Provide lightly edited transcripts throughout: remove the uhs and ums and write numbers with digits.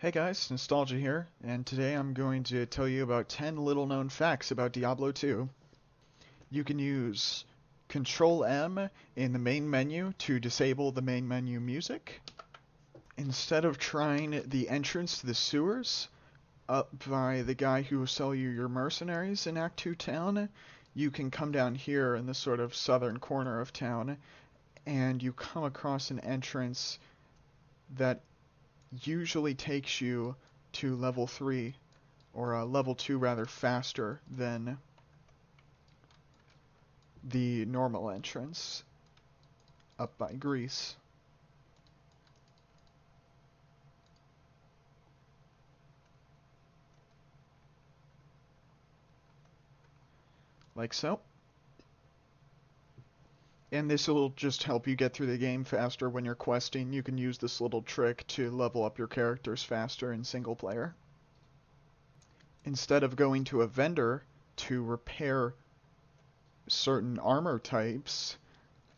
Hey guys, Nostalgia here, and today I'm going to tell you about 10 little known facts about Diablo 2. You can use Control M in the main menu to disable the main menu music. Instead of trying the entrance to the sewers up by the guy who will sell you your mercenaries in Act 2 town, you can come down here in the sort of southern corner of town, and you come across an entrance that usually takes you to level 3, or level 2 rather, faster than the normal entrance up by Greece. Like so. And this will just help you get through the game faster when you're questing. You can use this little trick to level up your characters faster in single player. Instead of going to a vendor to repair certain armor types,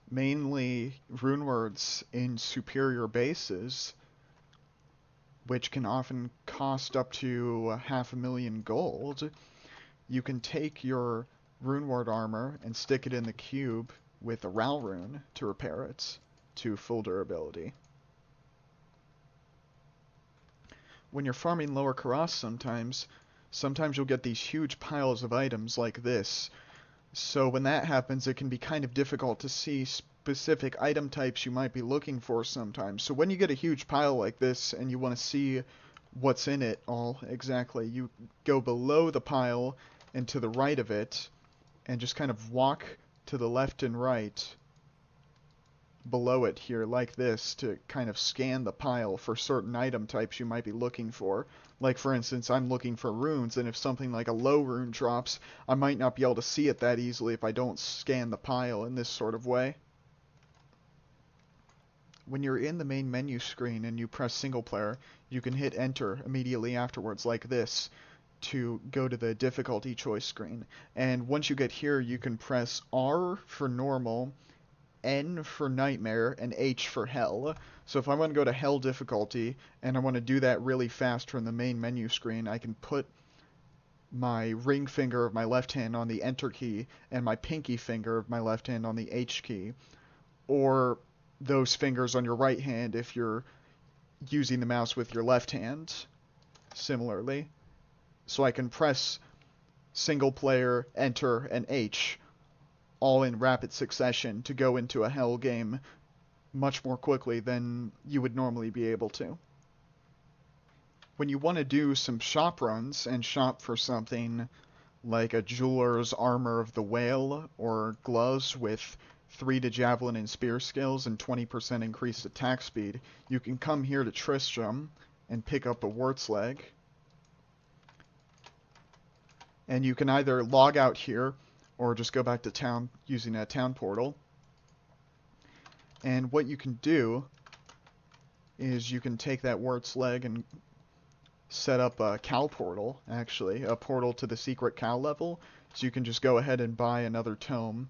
mainly runewords in superior bases, which can often cost up to 500,000 gold, you can take your runeward armor and stick it in the cube with a Ral rune to repair it to full durability. When you're farming Lower Karas sometimes you'll get these huge piles of items like this. So when that happens, it can be kind of difficult to see specific item types you might be looking for sometimes. So when you get a huge pile like this and you want to see what's in it all exactly, you go below the pile and to the right of it and just kind of walk to the left and right below it here like this to kind of scan the pile for certain item types you might be looking for. Like for instance, I'm looking for runes, and if something like a low rune drops, I might not be able to see it that easily if I don't scan the pile in this sort of way. When you're in the main menu screen and you press single player, you can hit enter immediately afterwards like this to go to the difficulty choice screen. And once you get here, you can press R for normal, N for nightmare, and H for hell. So if I want to go to hell difficulty, and I want to do that really fast from the main menu screen, I can put my ring finger of my left hand on the enter key, and my pinky finger of my left hand on the H key. Or those fingers on your right hand if you're using the mouse with your left hand, similarly. So I can press single player, enter, and H all in rapid succession to go into a hell game much more quickly than you would normally be able to. When you want to do some shop runs and shop for something like a jeweler's armor of the whale or gloves with 3 to javelin and spear skills and 20% increased attack speed, you can come here to Tristram and pick up a Wart's Leg. And you can either log out here or just go back to town using a town portal. And what you can do is you can take that Wart's Leg and set up a cow portal, actually, a portal to the secret cow level, so you can just go ahead and buy another tome.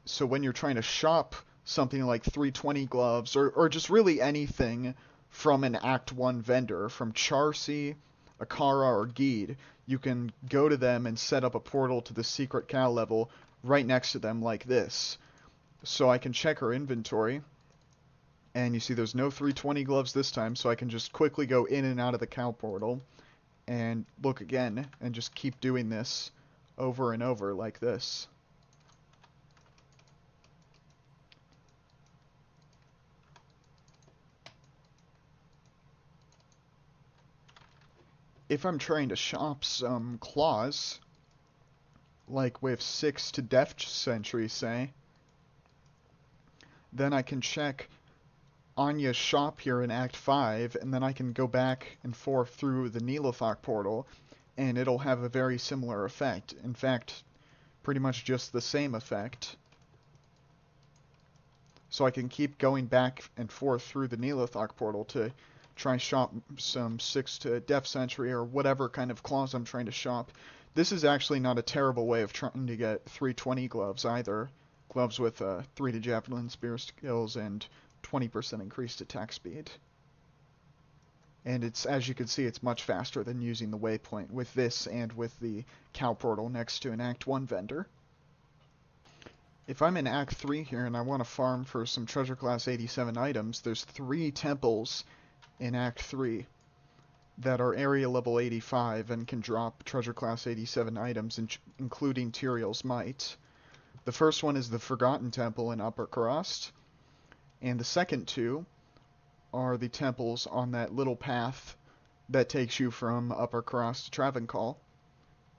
So when you're trying to shop something like 320 gloves, or just really anything from an Act 1 vendor, from Charcy, Akara, or Geed, you can go to them and set up a portal to the secret cow level right next to them like this. So I can check her inventory, and you see there's no 320 gloves this time, so I can just quickly go in and out of the cow portal and look again and just keep doing this over and over like this. If I'm trying to shop some claws, like with 6 to Death Sentry, say, then I can check Anya's shop here in Act 5, and then I can go back and forth through the Nilothok portal, and it'll have a very similar effect. In fact, pretty much just the same effect. So I can keep going back and forth through the Nilothok portal to try shop some 6 to Death Sentry or whatever kind of claws I'm trying to shop. This is actually not a terrible way of trying to get 320 gloves either. Gloves with 3 to Javelin Spear skills and 20% increased attack speed. And it's, as you can see, it's much faster than using the waypoint with this and with the cow portal next to an Act 1 vendor. If I'm in Act 3 here and I want to farm for some treasure class 87 items, there's 3 temples in Act 3 that are area level 85 and can drop treasure class 87 items, including Tyrael's Might. The first one is the Forgotten Temple in Upper Crost, and the second 2 are the temples on that little path that takes you from Upper Cross to Travancore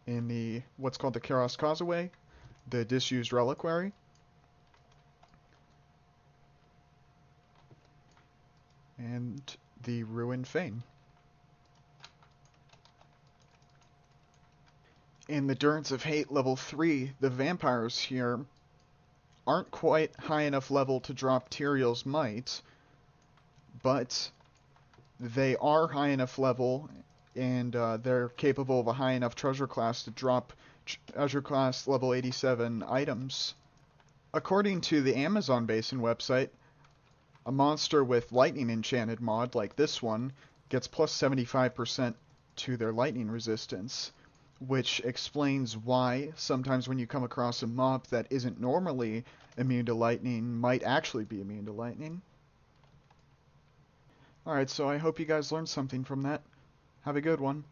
in the what's called the Karos Causeway, the Disused Reliquary, and the Ruined Fane. In the Durance of Hate level 3, the vampires here aren't quite high enough level to drop Tyrael's Might, but they are high enough level, and they're capable of a high enough treasure class to drop treasure class level 87 items. According to the Amazon Basin website, a monster with lightning enchanted mod like this one gets plus 75% to their lightning resistance, which explains why sometimes when you come across a mob that isn't normally immune to lightning might actually be immune to lightning. Alright, so I hope you guys learned something from that. Have a good one.